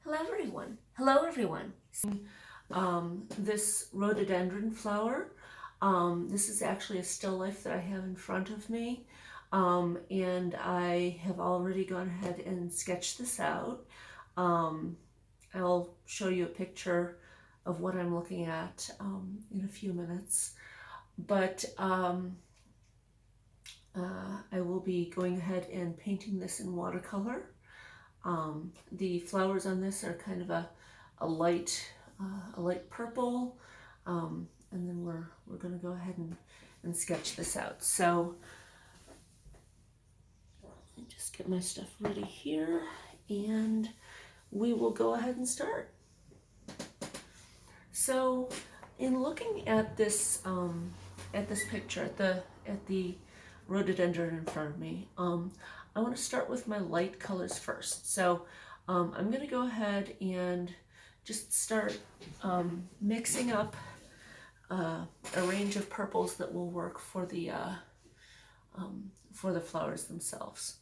Hello everyone. Hello everyone. This rhododendron flower. This is actually a still life that I have in front of me. And I have already gone ahead and sketched this out. I'll show you a picture of what I'm looking at in a few minutes. But I will be going ahead and painting this in watercolor. The flowers on this are kind of a light purple, and then we're going to go ahead and sketch this out. So let me just get my stuff ready here, and we will go ahead and start. So, in looking at this picture at the rhododendron in front of me, I want to start with my light colors first. So I'm going to go ahead and just start mixing up a range of purples that will work for the flowers themselves.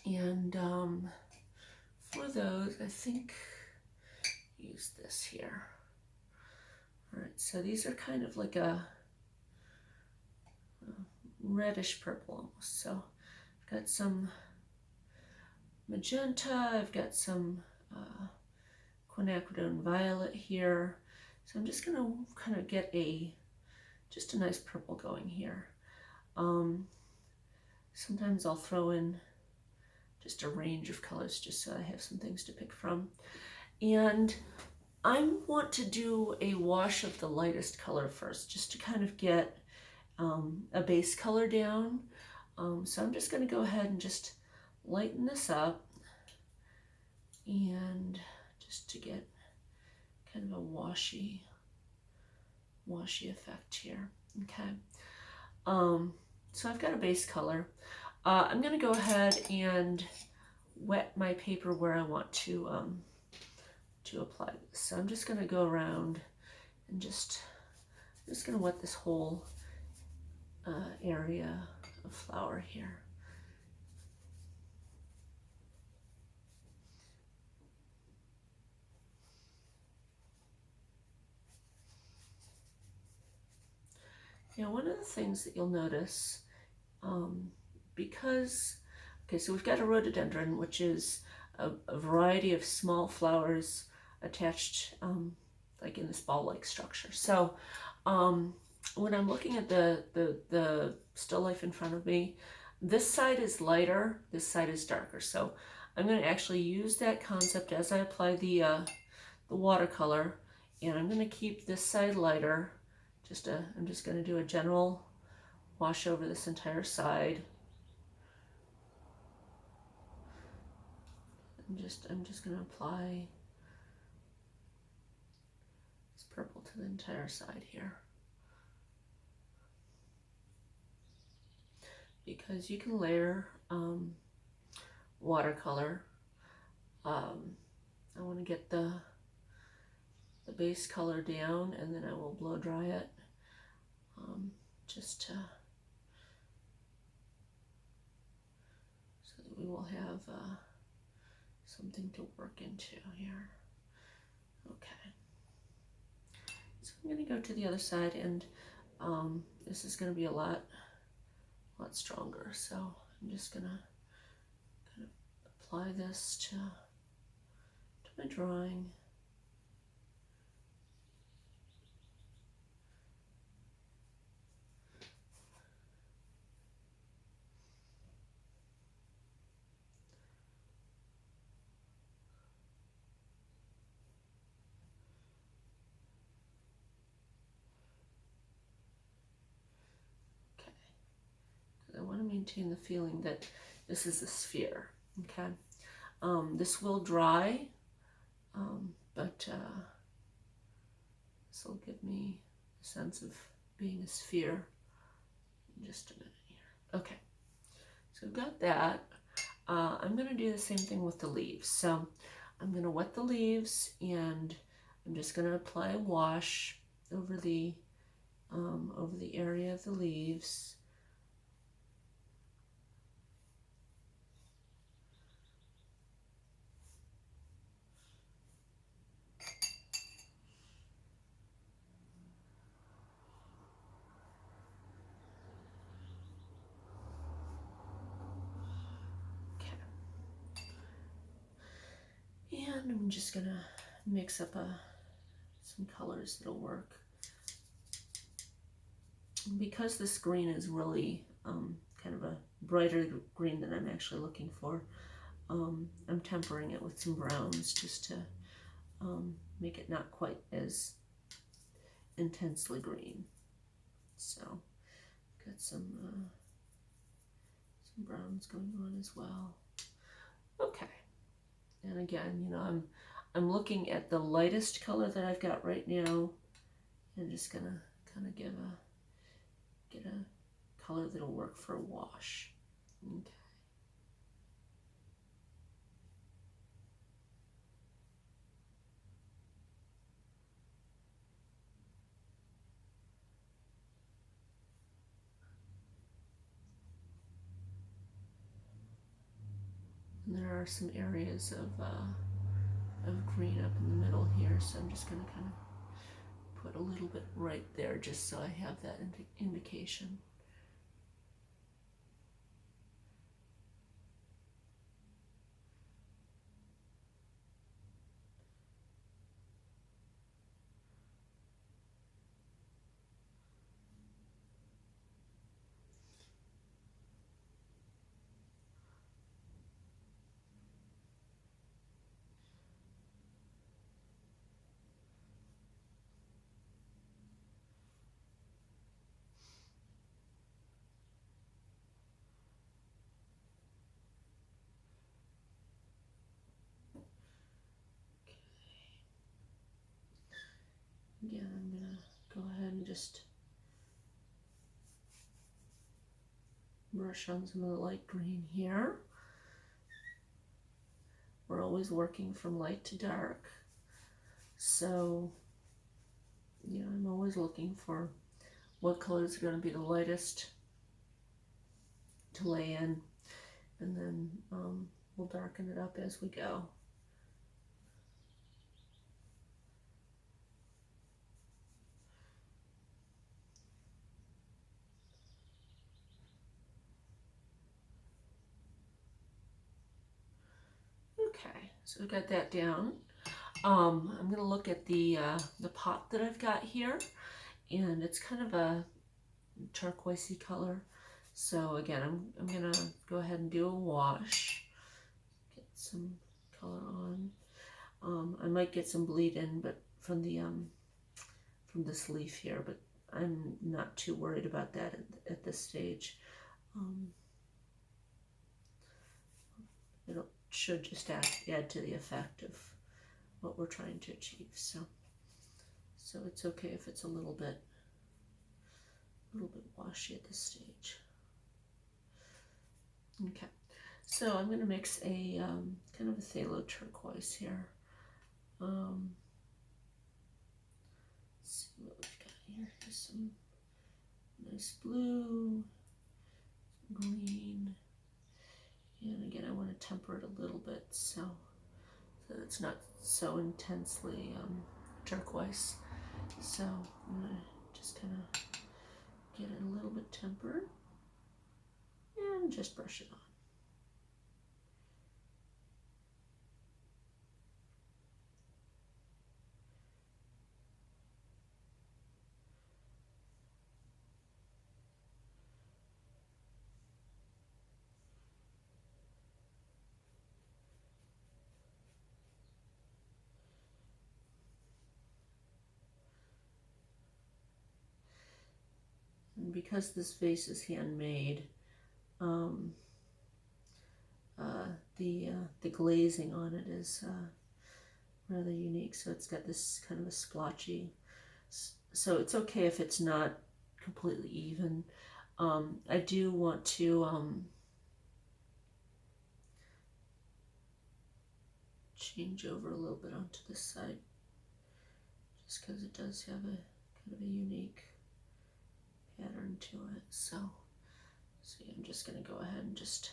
And for those, I think use this here. All right, so these are kind of like a reddish purple almost. So I've got some magenta, I've got some quinacridone violet here. So I'm just gonna kind of get just a nice purple going here. Sometimes I'll throw in just a range of colors just so I have some things to pick from. And I want to do a wash of the lightest color first, just to kind of get a base color down. So I'm just going to go ahead and just lighten this up, and just to get kind of a washy effect here. Okay. So I've got a base color. I'm going to go ahead and wet my paper where I want to apply this. So I'm just going to go around and I'm just going to wet this whole area of flower here. Now, one of the things that you'll notice, so we've got a rhododendron, which is a variety of small flowers attached like in this ball-like structure. So when I'm looking at the still life in front of me, this side is lighter, this side is darker. So I'm going to actually use that concept as I apply the watercolor, and I'm going to keep this side lighter. I'm just going to do a general wash over this entire side. I'm just going to apply this purple to the entire side here. Because you can layer watercolor. I want to get the base color down, and then I will blow dry it just to, so that we will have something to work into here. Okay. So I'm going to go to the other side, and this is going to be a lot stronger. So I'm just going to kind of apply this to my drawing. I want to maintain the feeling that this is a sphere. Okay, this will dry, but this will give me a sense of being a sphere in just a minute here. Okay, so we've got that. I'm going to do the same thing with the leaves. So I'm going to wet the leaves, and I'm just going to apply a wash over the area of the leaves. And I'm just gonna mix up some colors that'll work. Because this green is really kind of a brighter green than I'm actually looking for, I'm tempering it with some browns just to make it not quite as intensely green. So got some browns going on as well. Okay, and again, you know, I'm looking at the lightest color that I've got right now, and just gonna kind of get a color that'll work for a wash. Okay. And there are some areas of green up in the middle here, so I'm just going to kind of put a little bit right there just so I have that indication. Again, I'm going to go ahead and just brush on some of the light green here. We're always working from light to dark, so you know, I'm always looking for what colors are going to be the lightest to lay in, and then we'll darken it up as we go. Okay, so we've got that down. I'm going to look at the pot that I've got here, and it's kind of a turquoisey color. So again, I'm going to go ahead and do a wash, get some color on. I might get some bleed in, but from this leaf here, but I'm not too worried about that at this stage. It should just add to the effect of what we're trying to achieve. So it's okay if it's a little bit washy at this stage. Okay, so I'm going to mix a kind of a phthalo turquoise here. Let's see what we've got here. Here's some nice blue, some green, and again I want to temper it a little bit so that it's not so intensely turquoise. So I'm going to just kind of get it a little bit tempered and just brush it on. And because this vase is handmade, the glazing on it is rather unique. So it's got this kind of a splotchy. So it's okay if it's not completely even. I do want to change over a little bit onto this side, just because it does have a kind of a unique pattern to it. So yeah, I'm just going to go ahead and just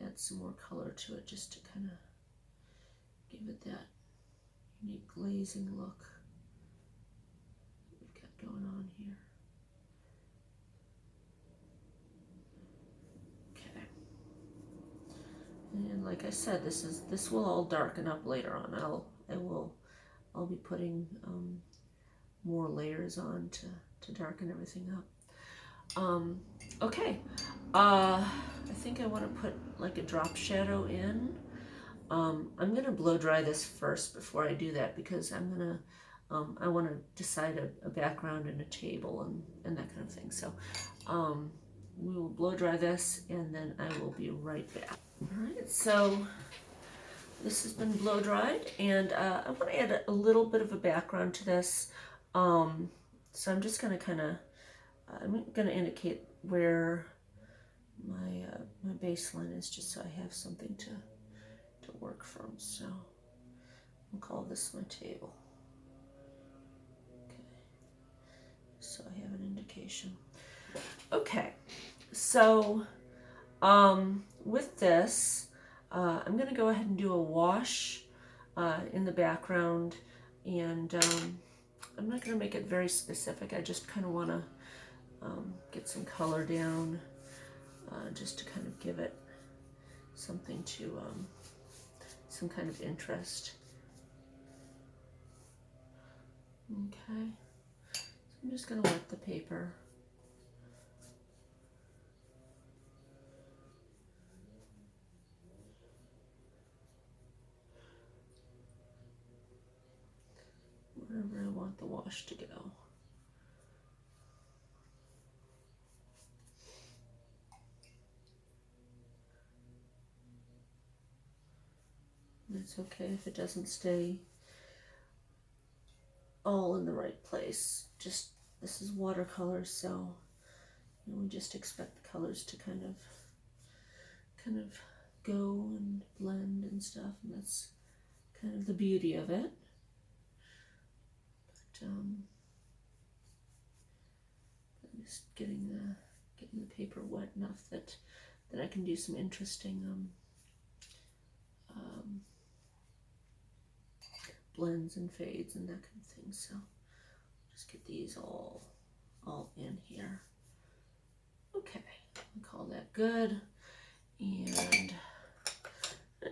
add some more color to it just to kind of give it that unique glazing look that we've got going on here. Okay. And like I said, this will all darken up later on. I'll be putting more layers on to darken everything up. Okay, I think I want to put like a drop shadow in. I'm gonna blow dry this first before I do that, because I want to decide a background and a table and that kind of thing. So we will blow dry this and then I will be right back. All right, so this has been blow dried, and I want to add a little bit of a background to this. So I'm just going to I'm going to indicate where my baseline is, just so I have something to work from. So I'll call this my table. Okay, so I have an indication. Okay, so with this, I'm going to go ahead and do a wash in the background, and I'm not going to make it very specific. I just kind of want to get some color down, just to kind of give it something to, some kind of interest. Okay, so I'm just going to wet the paper. Wherever I want the wash to go. And it's okay if it doesn't stay all in the right place. Just, this is watercolor, so we just expect the colors to kind of go and blend and stuff, and that's kind of the beauty of it. But I'm just getting the paper wet enough that I can do some interesting blends and fades and that kind of thing. So just get these all in here. Okay, I'll call that good, and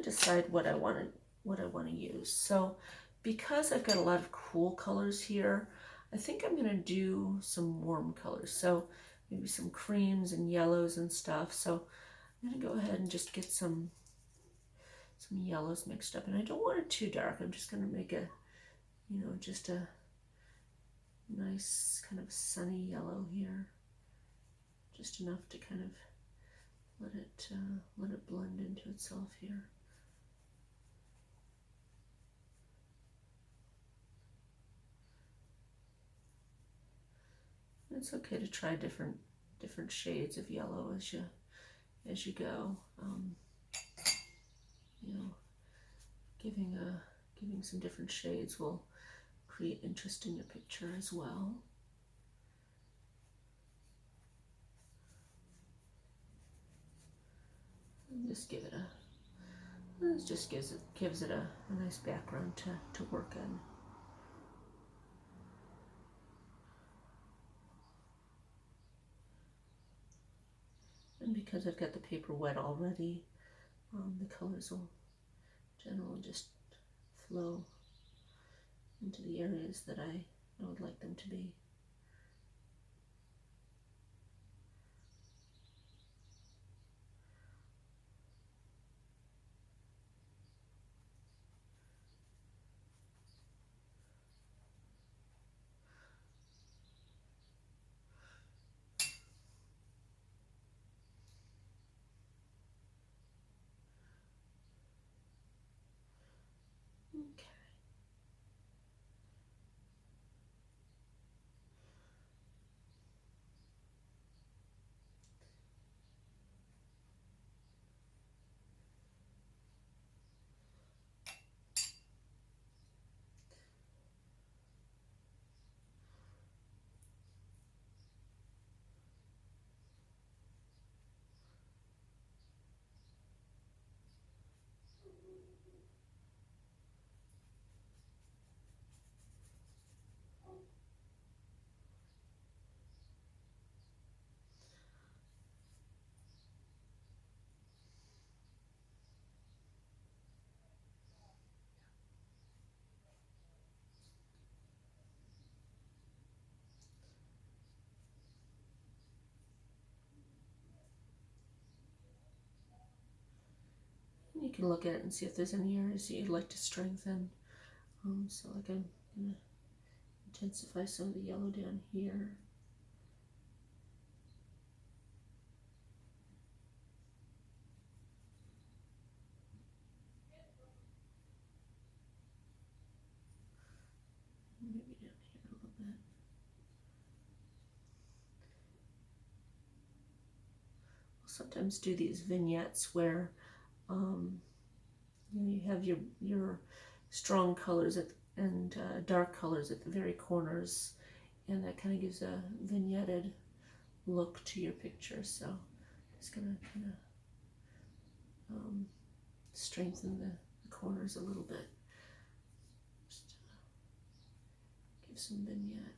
decide what I want to use. So because I've got a lot of cool colors here, I think I'm going to do some warm colors. So maybe some creams and yellows and stuff. So I'm going to go ahead and just get some yellows mixed up, and I don't want it too dark. I'm just going to make a, just a nice kind of sunny yellow here, just enough to kind of let it blend into itself here. It's okay to try different shades of yellow as you go. Giving some different shades will create interest in your picture as well. And just give it gives it a nice background to work in. And because I've got the paper wet already, the colors will generally just flow into the areas that I would like them to be. Okay. you can look at it and see if there's any areas that you'd like to strengthen. So like I'm going to intensify some of the yellow down here. Maybe down here a little bit. I'll sometimes do these vignettes where you have your strong colors and dark colors at the very corners, and that kind of gives a vignetted look to your picture. So just gonna kind of strengthen the corners a little bit. Just give some vignette.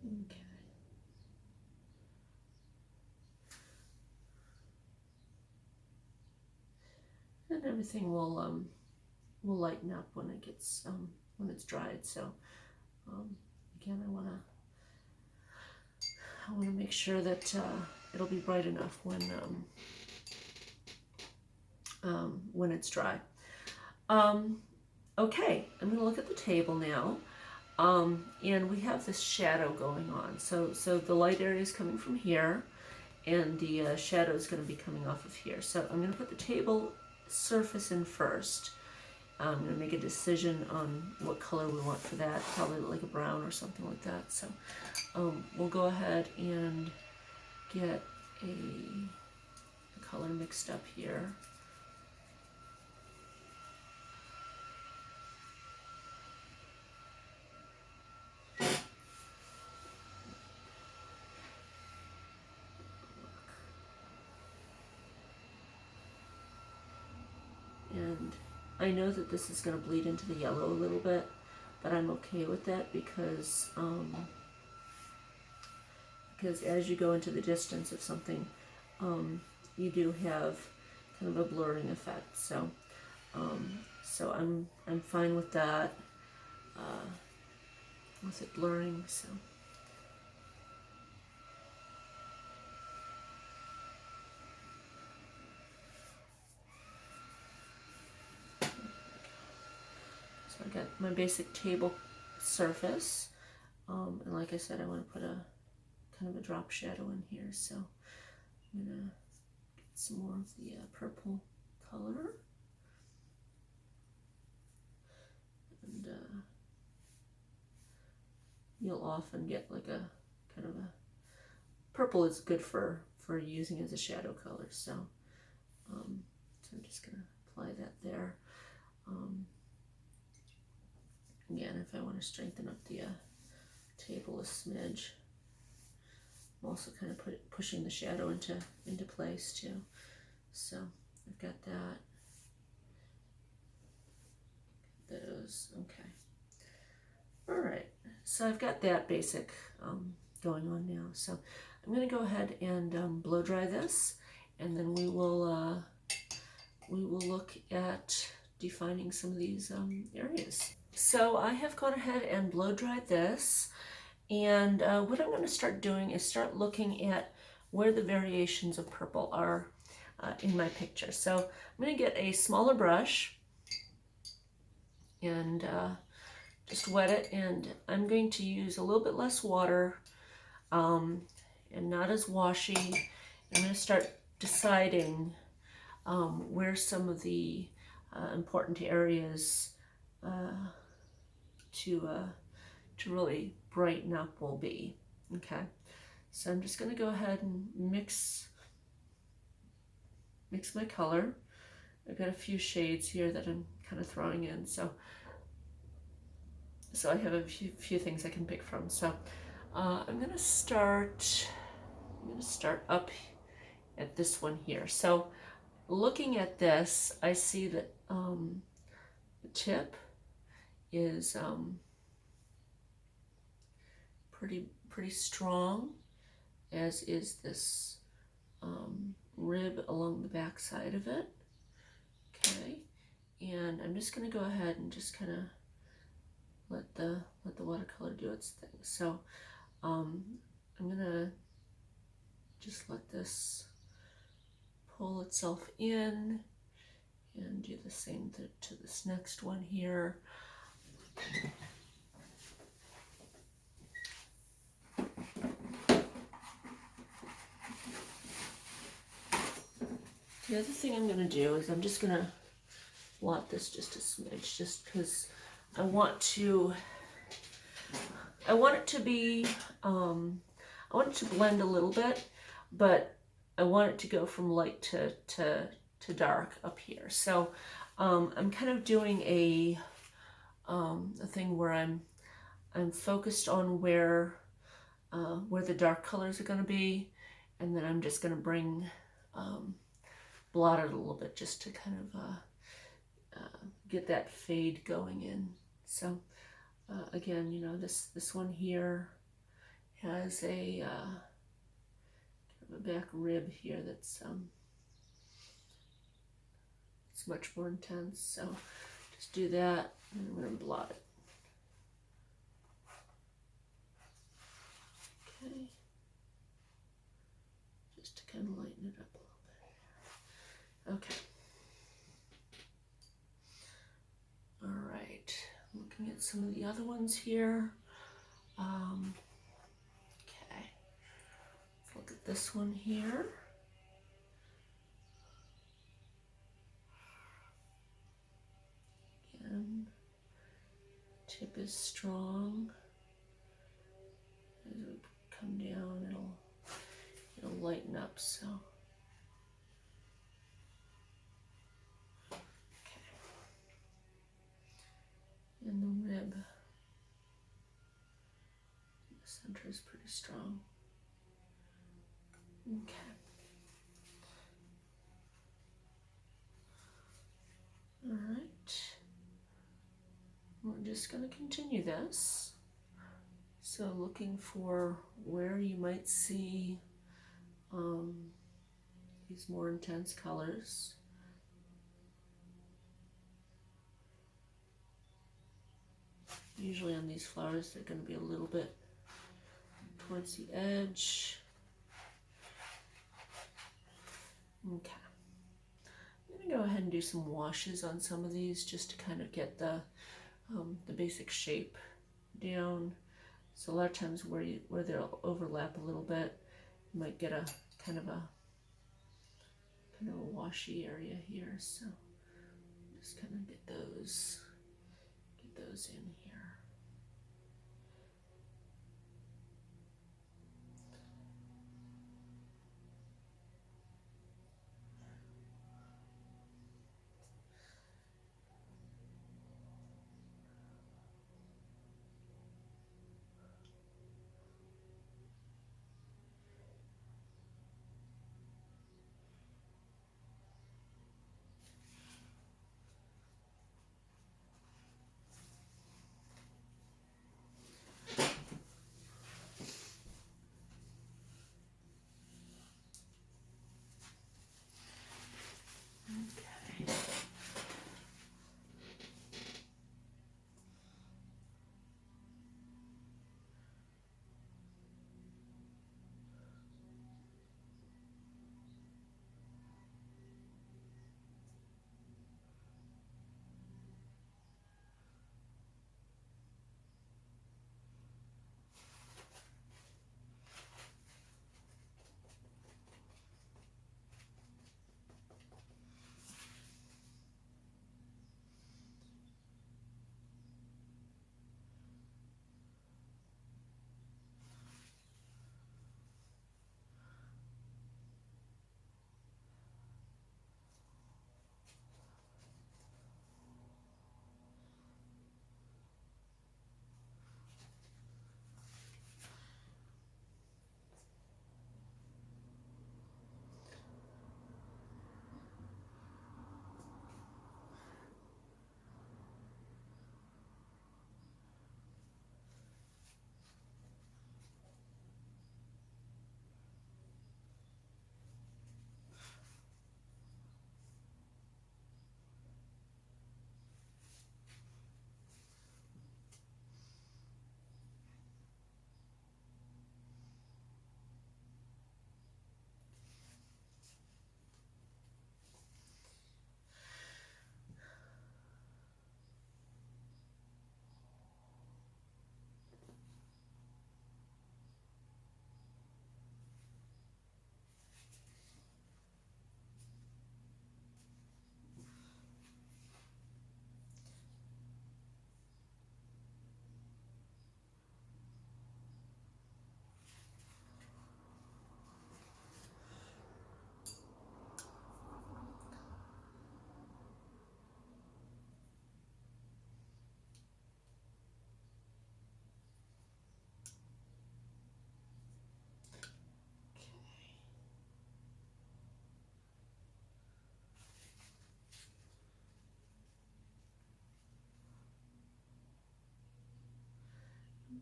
Okay. And everything will lighten up when it gets when it's dried. So again, I want to make sure that it'll be bright enough when it's dry. Okay, I'm going to look at the table now. And we have this shadow going on. So the light area is coming from here, and the shadow is going to be coming off of here. So I'm going to put the table surface in first. I'm going to make a decision on what color we want for that, probably like a brown or something like that. So we'll go ahead and get a color mixed up here. And I know that this is going to bleed into the yellow a little bit, but I'm okay with that because as you go into the distance of something, you do have kind of a blurring effect. So I'm fine with that, with it blurring. So. So I got my basic table surface, and like I said, I want to put a kind of a drop shadow in here. So I'm gonna get some more of the purple color, and you'll often get like a kind of a purple is good for using as a shadow color. So so I'm just gonna apply that there. Again, if I want to strengthen up the table a smidge, I'm also kind of pushing the shadow into place too. So I've got that. Those, okay. All right, so I've got that basic going on now. So I'm going to go ahead and blow dry this, and then we will look at defining some of these areas. So I have gone ahead and blow dried this, and what I'm going to start doing is start looking at where the variations of purple are in my picture. So I'm going to get a smaller brush and just wet it, and I'm going to use a little bit less water and not as washy. I'm going to start deciding where some of the important areas to really brighten up will be. Okay, so I'm just going to go ahead and mix my color. I've got a few shades here that I'm kind of throwing in, so I have a few things I can pick from. So I'm going to start up at this one here. So looking at this, I see that the tip is pretty strong, as is this rib along the back side of it. Okay, and I'm just going to go ahead and just kind of let the watercolor do its thing. So I'm going to just let this pull itself in and do the same to this next one here. The other thing I'm going to do is I'm just going to blot this just a smidge, just because I want it to be, I want it to blend a little bit, but I want it to go from light to dark up here. So I'm kind of doing a thing where I'm focused on where the dark colors are going to be, and then I'm just going to bring blot it a little bit just to kind of get that fade going in. So again, you know, this one here has a kind of a back rib here that's it's much more intense. So just do that, and I'm going to blot it. Okay, just to kind of lighten it up a little bit. Okay. All right, looking at some of the other ones here. Okay, let's look at this one here. Again, tip is strong. As we come down, it'll lighten up. So. And the rib, the center is pretty strong. Okay. All right. We're just going to continue this. So looking for where you might see these more intense colors. Usually on these flowers, they're going to be a little bit towards the edge. Okay. I'm going to go ahead and do some washes on some of these just to kind of get the basic shape down. So a lot of times where they'll overlap a little bit, you might get a kind of a washy area here. So just kind of get those in here.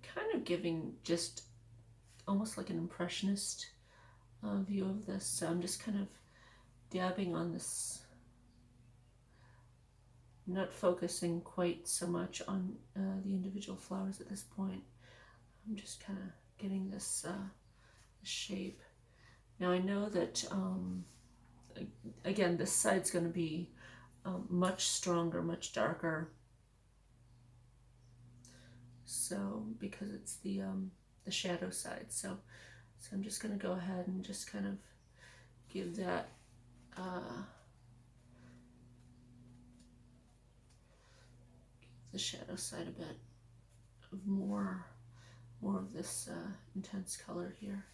kind of giving just almost like an impressionist view of this. So I'm just kind of dabbing on this, not focusing quite so much on the individual flowers at this point. I'm just kind of getting this shape. Now I know that, again, this side's going to be much stronger, much darker. So, because it's the shadow side. So I'm just going to go ahead and just kind of give that the shadow side a bit of more of this intense color here.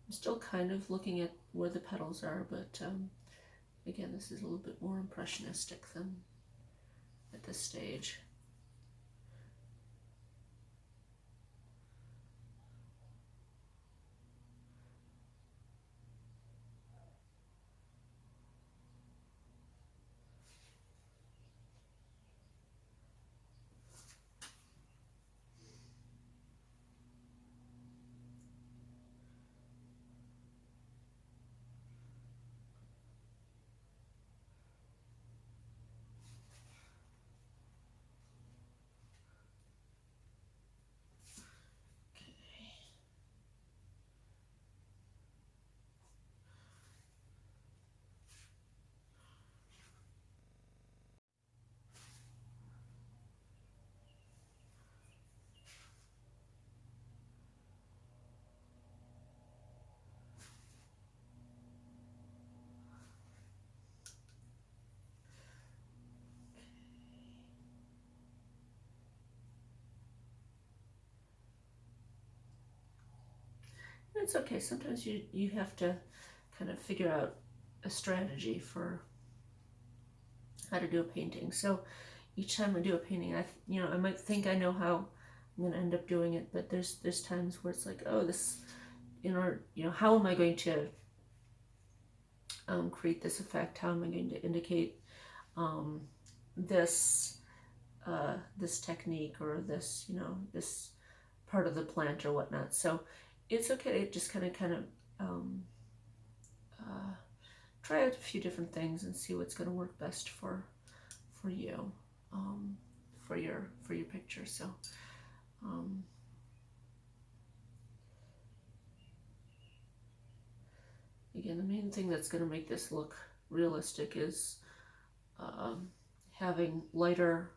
I'm still kind of looking at where the petals are, but again, this is a little bit more impressionistic than at this stage. It's okay. Sometimes you have to kind of figure out a strategy for how to do a painting. So each time I do a painting, I might think I know how I'm going to end up doing it, but there's times where it's like, oh, this, how am I going to create this effect? How am I going to indicate this this technique or this this part of the plant or whatnot? So it's okay to just kind of try out a few different things and see what's going to work best for you, for your picture. So again, the main thing that's going to make this look realistic is having lighter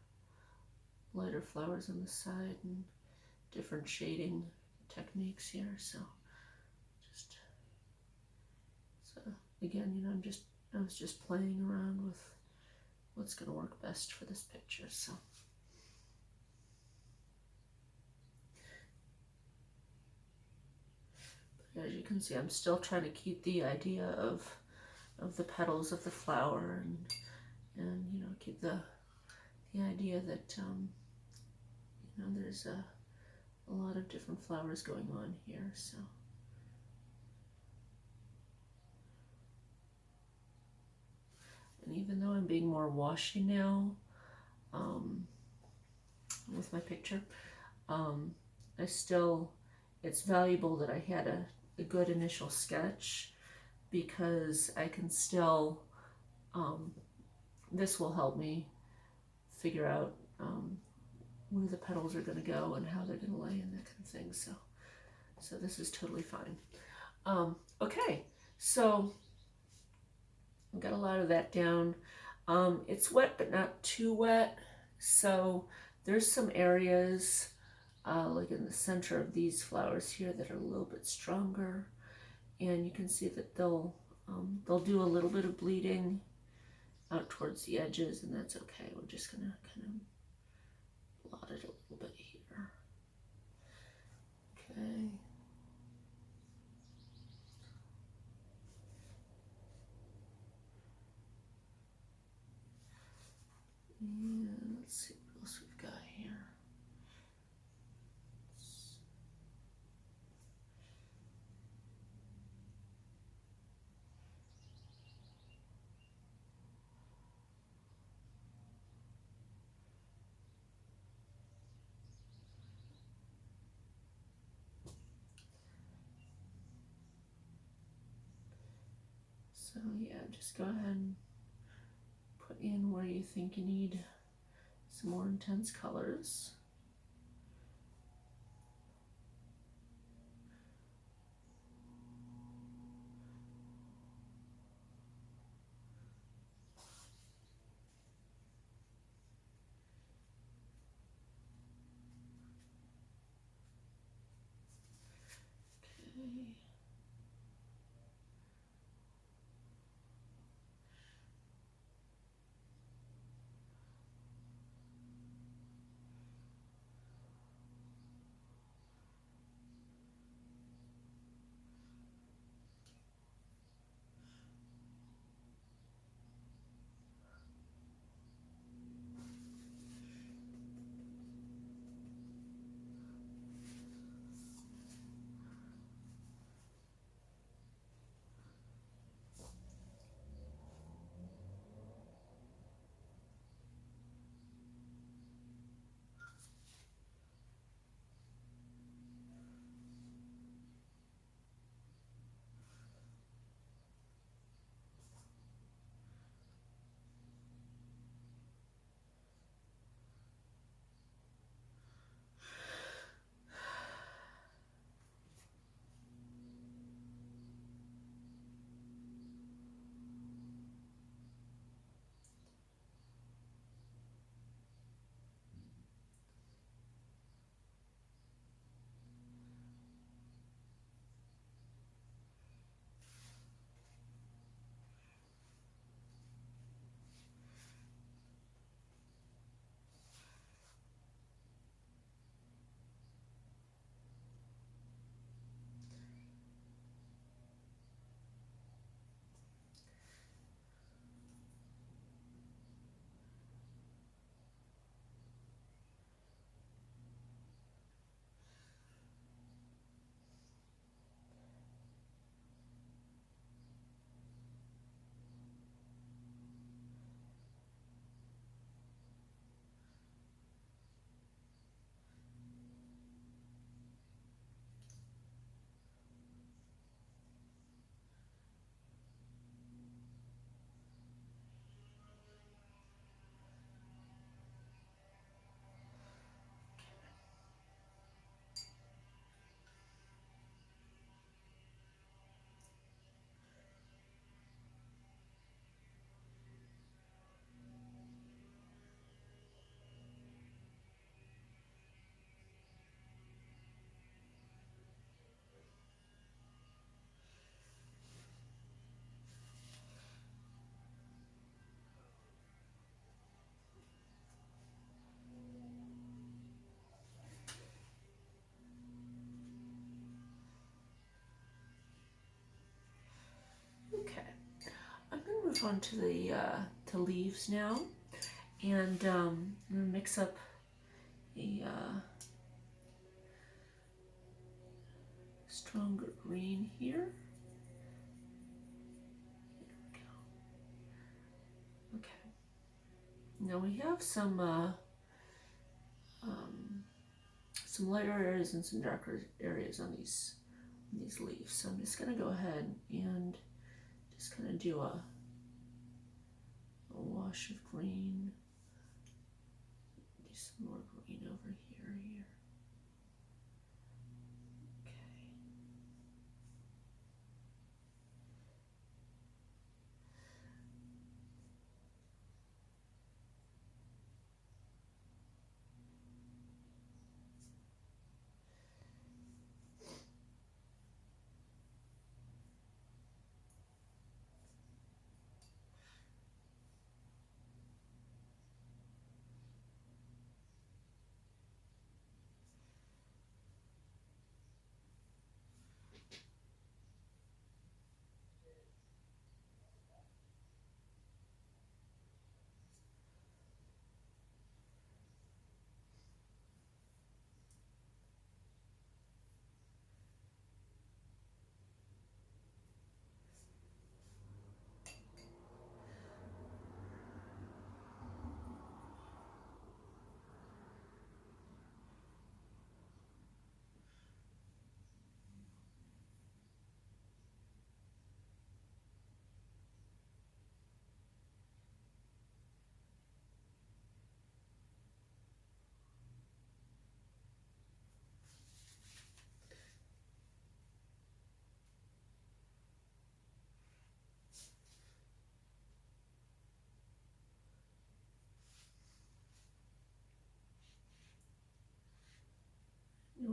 flowers on the side and different shading techniques here. So again, I was just playing around with what's going to work best for this picture. So but as you can see, I'm still trying to keep the idea of the petals of the flower and keep the idea that there's a lot of different flowers going on here. So and even though I'm being more washy now with my picture, it's valuable that I had a good initial sketch, because I can still, this will help me figure out where the petals are going to go and how they're going to lay and that kind of thing. So this is totally fine. Okay, so I got a lot of that down. It's wet, but not too wet. So there's some areas like in the center of these flowers here that are a little bit stronger, and you can see that they'll do a little bit of bleeding out towards the edges, and that's okay. We're just gonna kind of blot it a little bit here. Okay. And let's see what else we've got here. So yeah, just go ahead and put in where you think you need some more intense colors. Okay. Okay. I'm going to move on to the to leaves now, and I'm going to mix up a stronger green here. There we go. Okay. Now we have some lighter areas and some darker areas on these leaves. So I'm just going to go ahead and just kind of do a wash of green. Do some more green over here. Okay.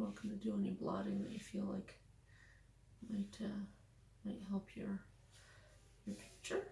welcome to do any blotting that you feel like might help your picture.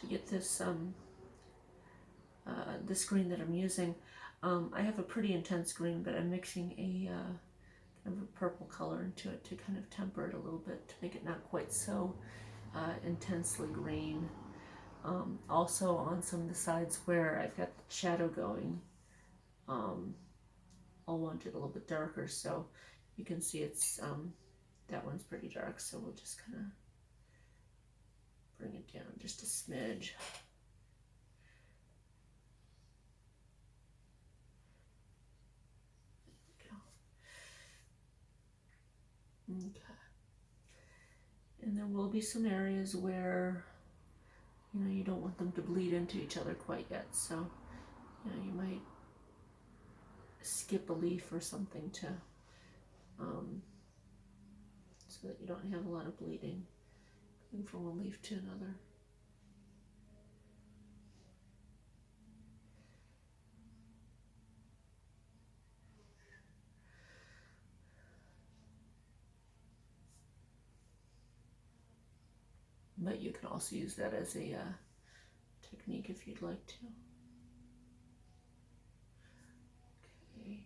To get this this green that I'm using, I have a pretty intense green, but I'm mixing a kind of a purple color into it to kind of temper it a little bit to make it not quite so intensely green. Also on some of the sides where I've got the shadow going, I'll want it a little bit darker, so you can see it's that one's pretty dark, so we'll just kind of bring it down just a smidge. Okay. And there will be some areas where, you know, you don't want them to bleed into each other quite yet, so, you know, you might skip a leaf or something to, so that you don't have a lot of bleeding going from one leaf to another. But you can also use that as a technique if you'd like to. Okay.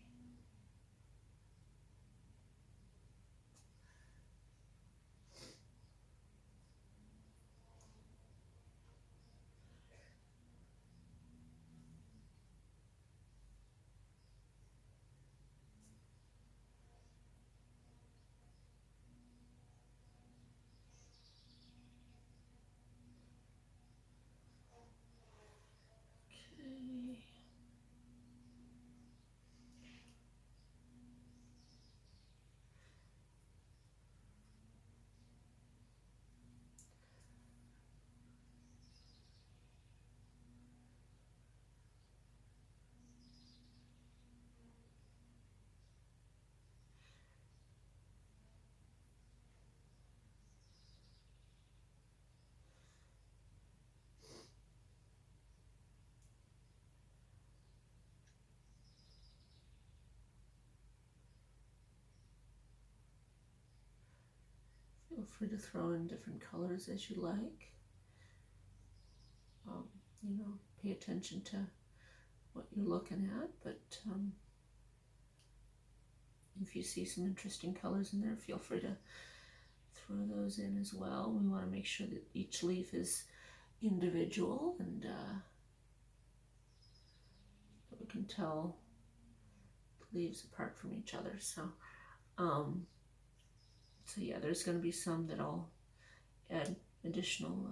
Feel free to throw in different colors as you like. You know, pay attention to what you're looking at, but if you see some interesting colors in there, feel free to throw those in as well. We want to make sure that each leaf is individual and that we can tell the leaves apart from each other. So, so yeah, there's going to be some that I'll add additional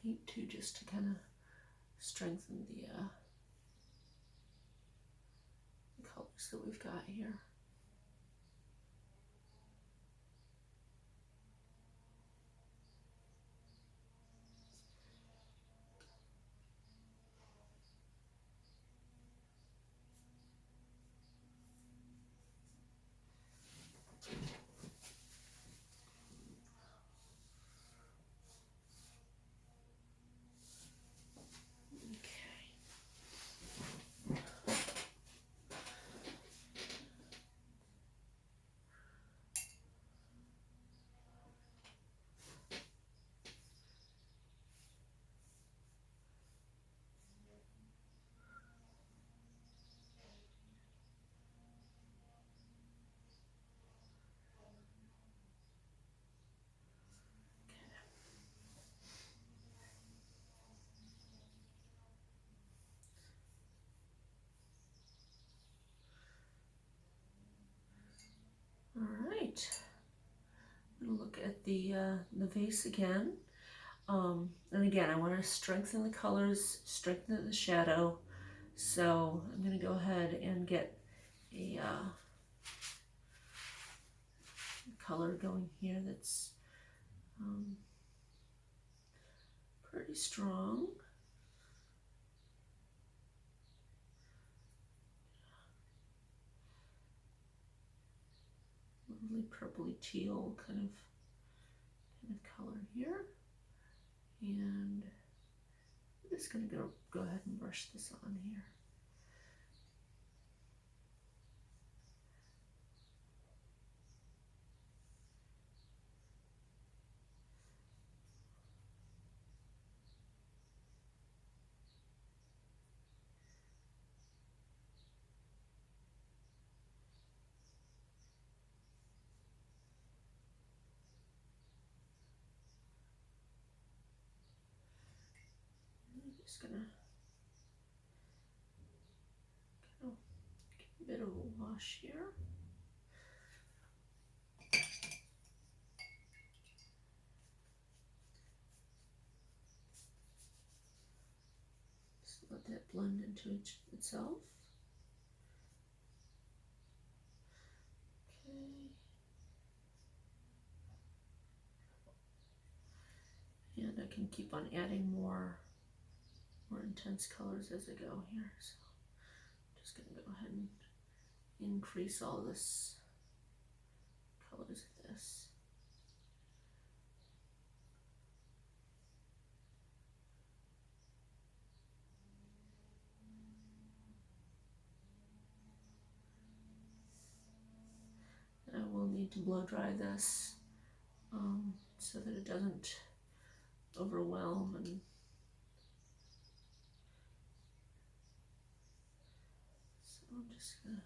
paint to, just to kind of strengthen the colors that we've got here. right, I'm going to look at the vase again. And again, I want to strengthen the colors, strengthen the shadow. So I'm going to go ahead and get a color going here that's pretty strong. Lovely purpley teal kind of color here. And I'm just going to go ahead and brush this on here. I'm just going to give a bit of a wash here. Just let that blend into itself. Okay. And I can keep on adding more intense colors as I go here. So I'm just going to go ahead and increase all this colors of this. And I will need to blow dry this so that it doesn't overwhelm. And so I'm just going to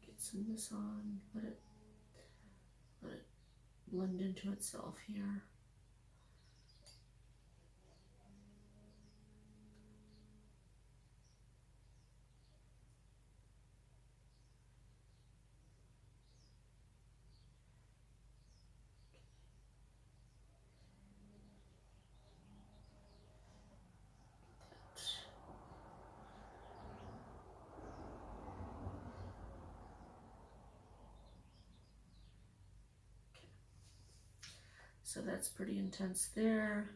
get some of this on, let it blend into itself here. So that's pretty intense there,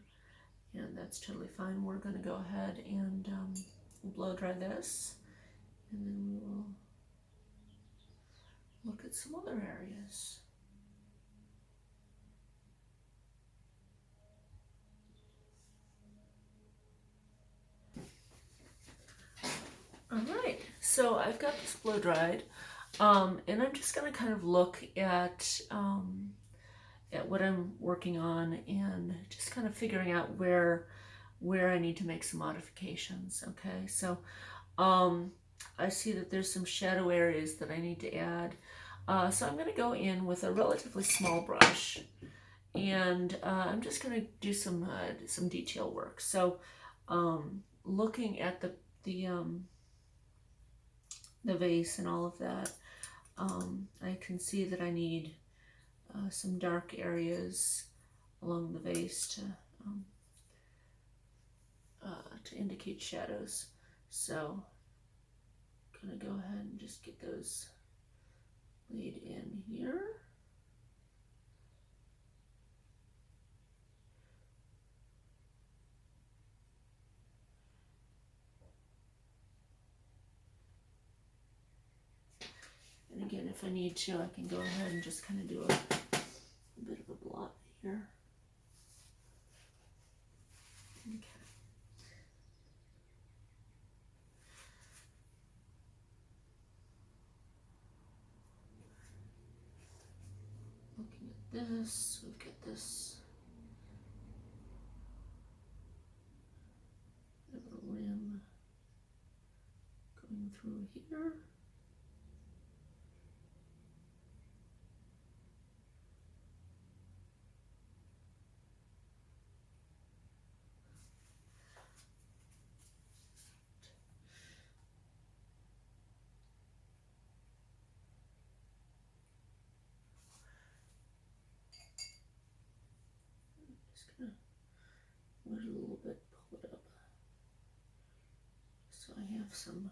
and that's totally fine. We're going to go ahead and blow dry this, and then we will look at some other areas. All right, so I've got this blow dried, and I'm just going to kind of look at what I'm working on and just kind of figuring out where I need to make some modifications. Okay, so I see that there's some shadow areas that I need to add. So I'm going to go in with a relatively small brush, and I'm just going to do some detail work. So looking at the vase and all of that, I can see that I need some dark areas along the vase to indicate shadows. So I'm going to go ahead and just get those laid in here. And again, if I need to, I can go ahead and just kind of do a bit of a blot here. Okay. Looking at this, we've got this bit of a rim going through here. have some.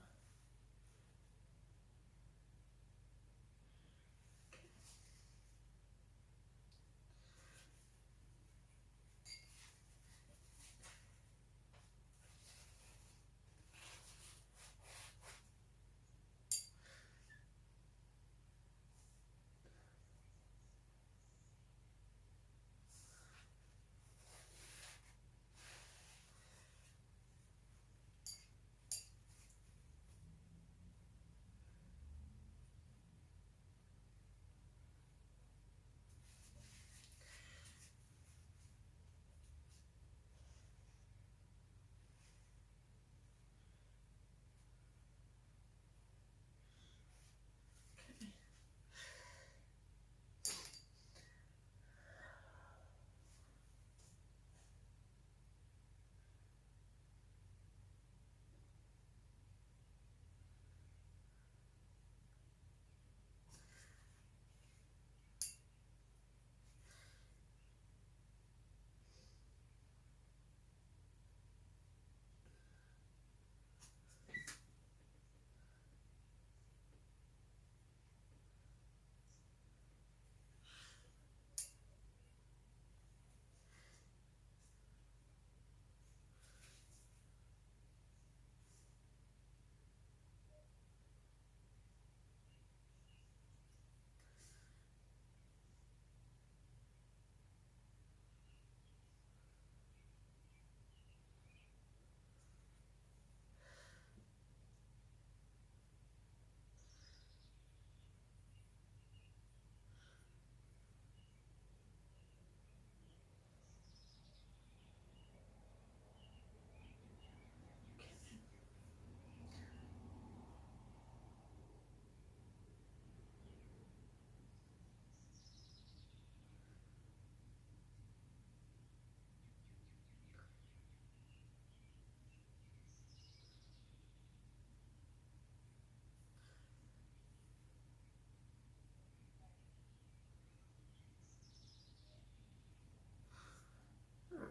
All right.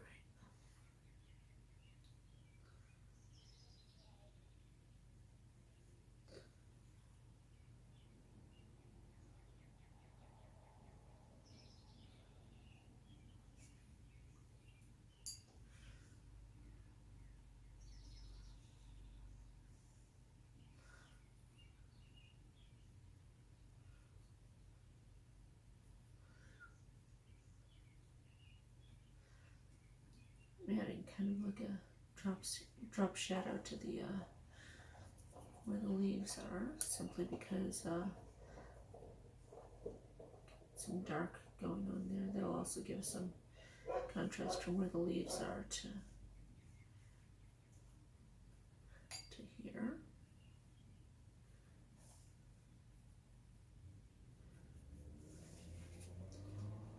I'm adding kind of like a drop shadow to the where the leaves are, simply because some dark going on there. That'll also give some contrast from where the leaves are to here.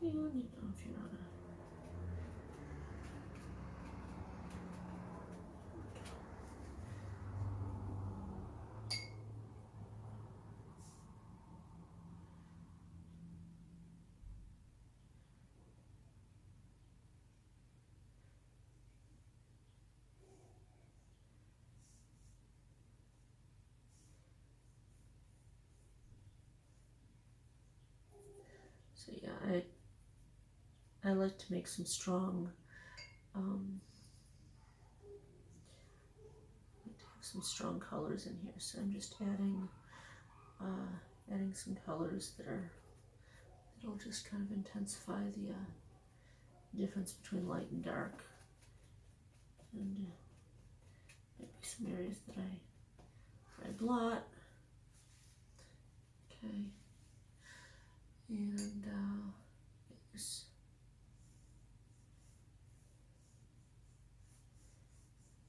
And you know, if you're on a so yeah, I like to make some strong some strong colors in here, so I'm just adding some colors that'll just kind of intensify the difference between light and dark, and maybe some areas that I blot. Okay, and there's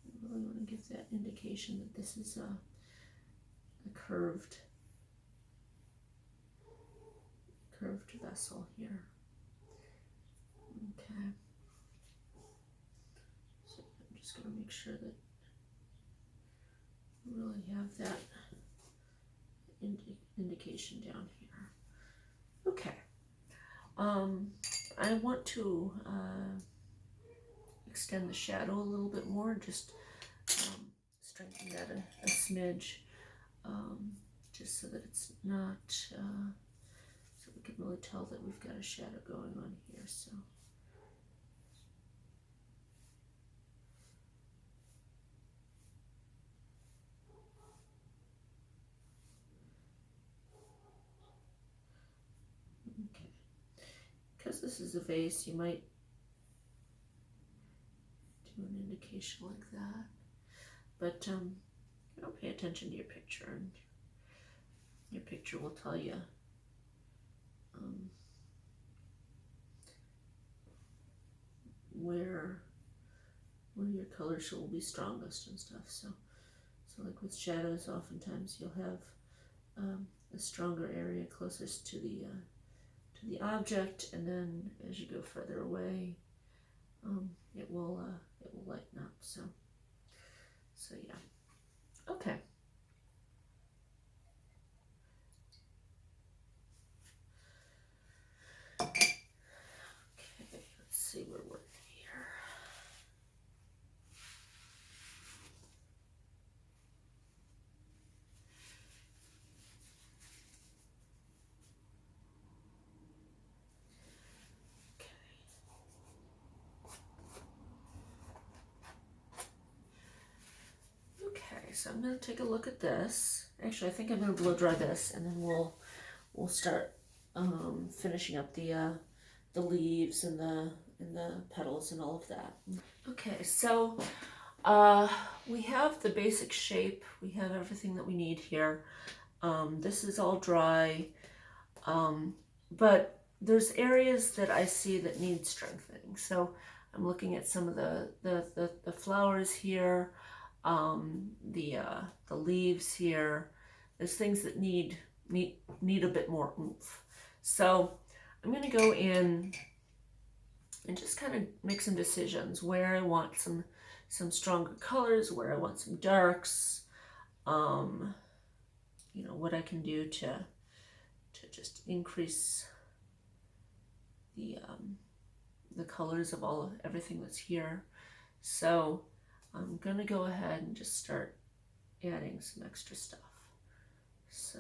I really want to give that indication that this is a curved vessel here. Okay, so I'm just going to make sure that we really have that indication down here. Okay, I want to extend the shadow a little bit more, just strengthen that a smidge, just so that it's not, so we can really tell that we've got a shadow going on here. So. Okay. Because this is a vase, you might do an indication like that. But pay attention to your picture, and your picture will tell you where your colors will be strongest and stuff. So like with shadows, oftentimes you'll have a stronger area closest to the object, and then as you go further away, it will lighten up. So yeah. Okay. Okay, let's see where we're here. Okay, so I'm going to take a look at this. Actually, I think I'm going to blow dry this, and then we'll start finishing up the leaves and the petals and all of that. Okay, so we have the basic shape. We have everything that we need here. This is all dry, but there's areas that I see that need strengthening. So I'm looking at some of the flowers here, the leaves here. There's things that need a bit more oomph. So I'm going to go in and just kind of make some decisions where I want some stronger colors, where I want some darks, what I can do to just increase the colors of everything that's here. So I'm gonna go ahead and just start adding some extra stuff. So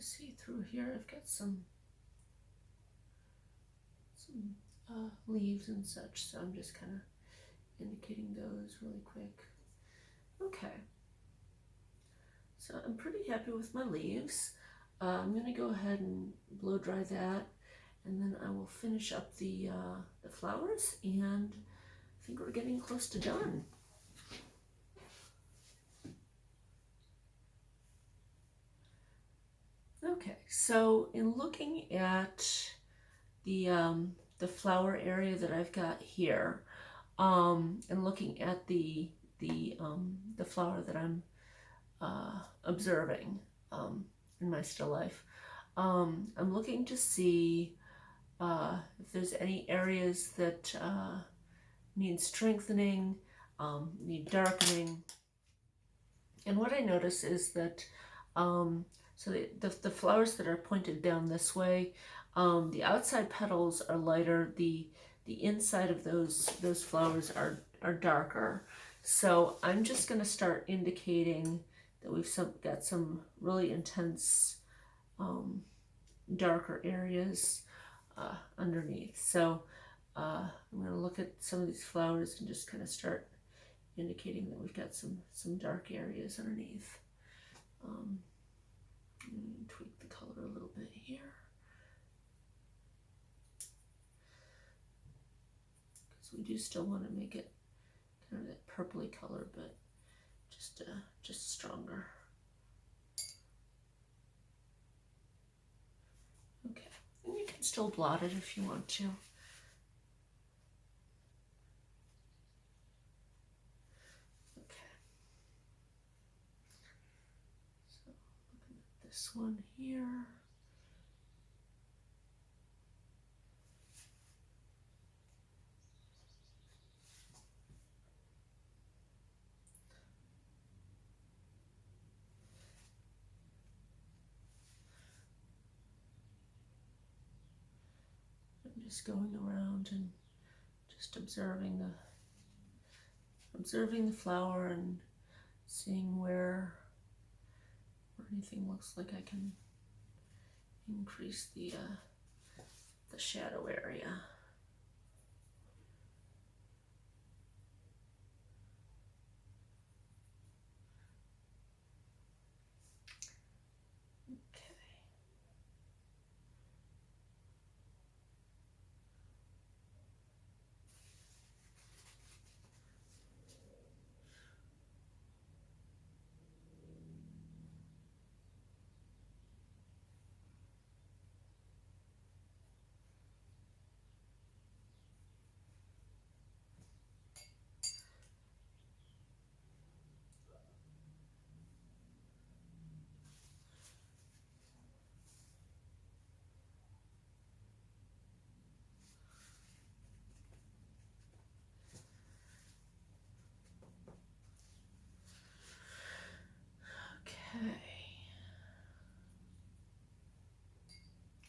see through here, I've got some leaves and such, so I'm just kind of indicating those really quick. Okay, so I'm pretty happy with my leaves. I'm going to go ahead and blow dry that, and then I will finish up the flowers, and I think we're getting close to done. Okay, so in looking at the flower area that I've got here, and looking at the flower that I'm observing in my still life, I'm looking to see if there's any areas that need strengthening, need darkening. And what I notice is that so the flowers that are pointed down this way, the outside petals are lighter. The inside of those flowers are darker. So I'm just going to start indicating that we've got some really intense darker areas underneath. So I'm going to look at some of these flowers and just kind of start indicating that we've got some dark areas underneath. Tweak the color a little bit here, because we do still want to make it kind of that purpley color, but just stronger. Okay, and you can still blot it if you want to. Okay, so looking at this one here. I'm just going around and just observing the flower and seeing where anything looks like I can increase the shadow area.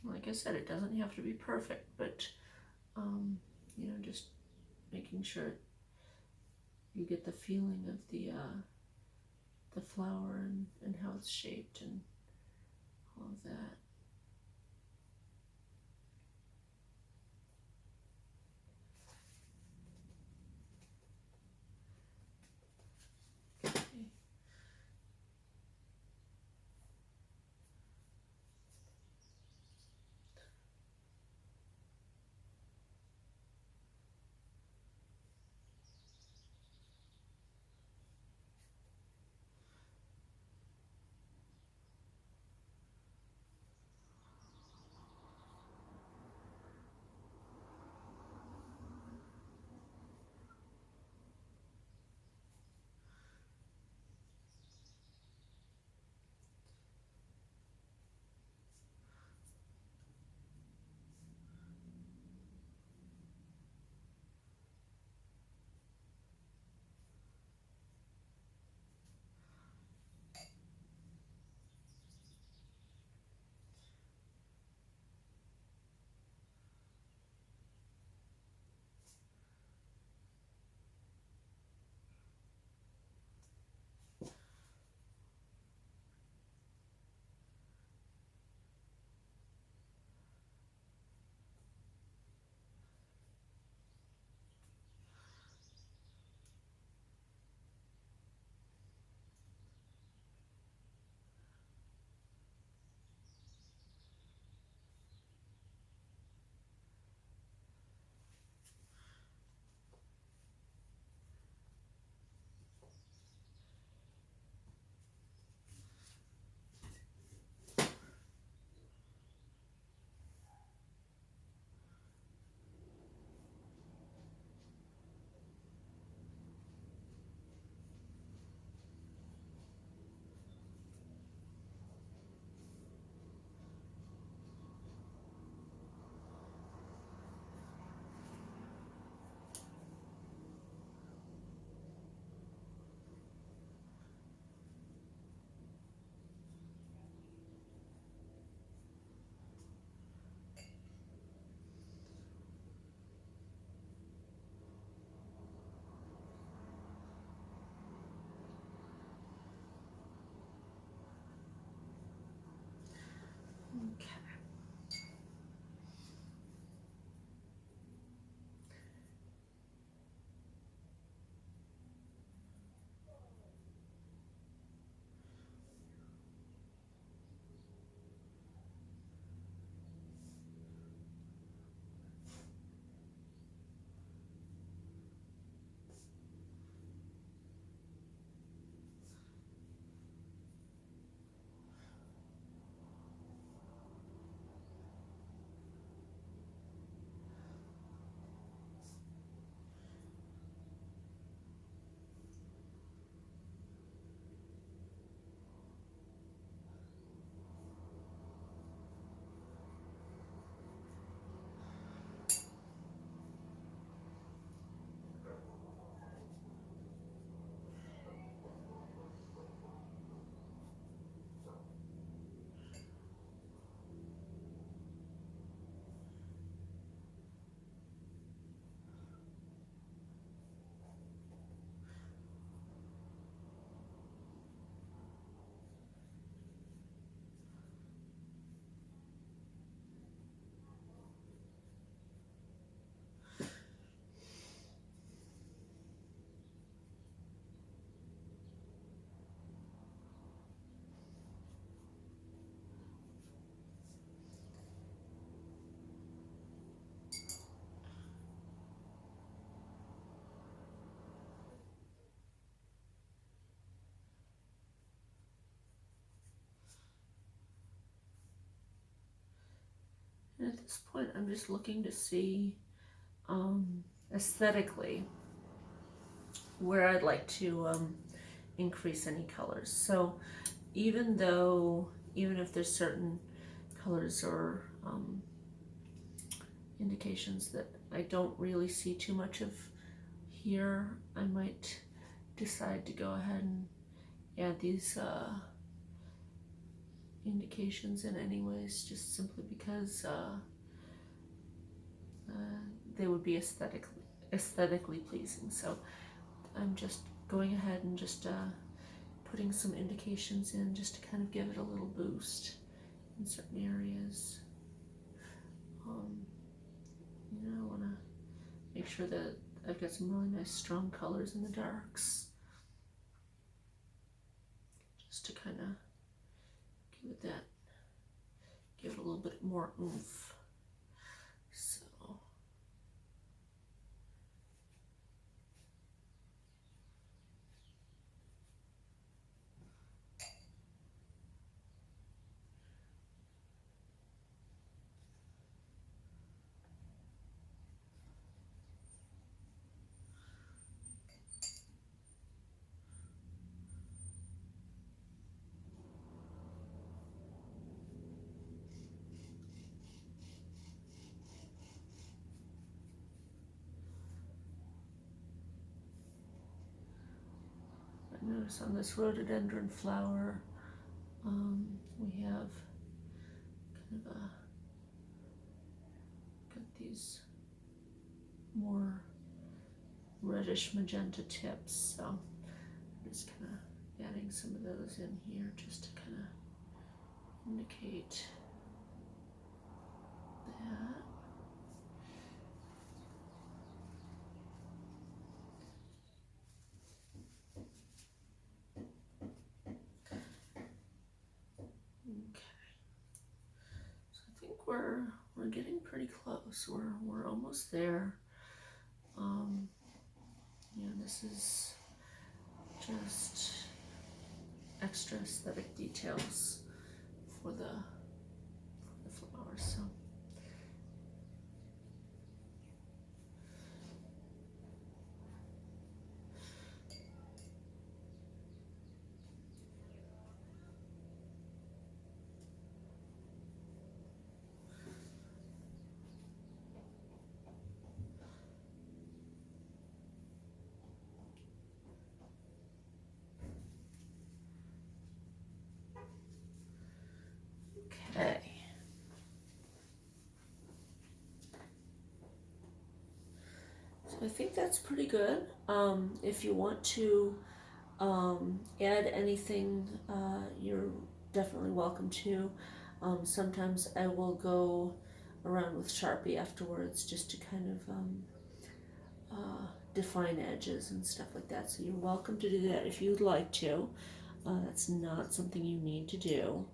Like I said, it doesn't have to be perfect, but you know, just making sure you get the feeling of the flower and how it's shaped and all of that. And at this point, I'm just looking to see aesthetically where I'd like to increase any colors. So even if there's certain colors or indications that I don't really see too much of here, I might decide to go ahead and add these indications in anyways, just simply because they would be aesthetically pleasing. So I'm just going ahead and just putting some indications in just to kind of give it a little boost in certain areas. You know, I want to make sure that I've got some really nice strong colors in the darks, just to kind of give it a little bit more oomph. So notice on this rhododendron flower, we have kind of got these more reddish magenta tips, so I'm just kind of adding some of those in here just to kind of indicate that. We're getting pretty close. We're almost there. Yeah, this is just extra aesthetic details for the flowers. So okay. So I think that's pretty good. If you want to add anything, you're definitely welcome to. Sometimes I will go around with Sharpie afterwards just to kind of define edges and stuff like that. So you're welcome to do that if you'd like to. That's not something you need to do.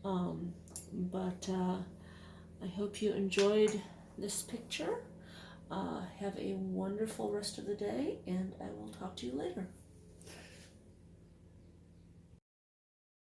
But I hope you enjoyed this picture. Have a wonderful rest of the day, and I will talk to you later.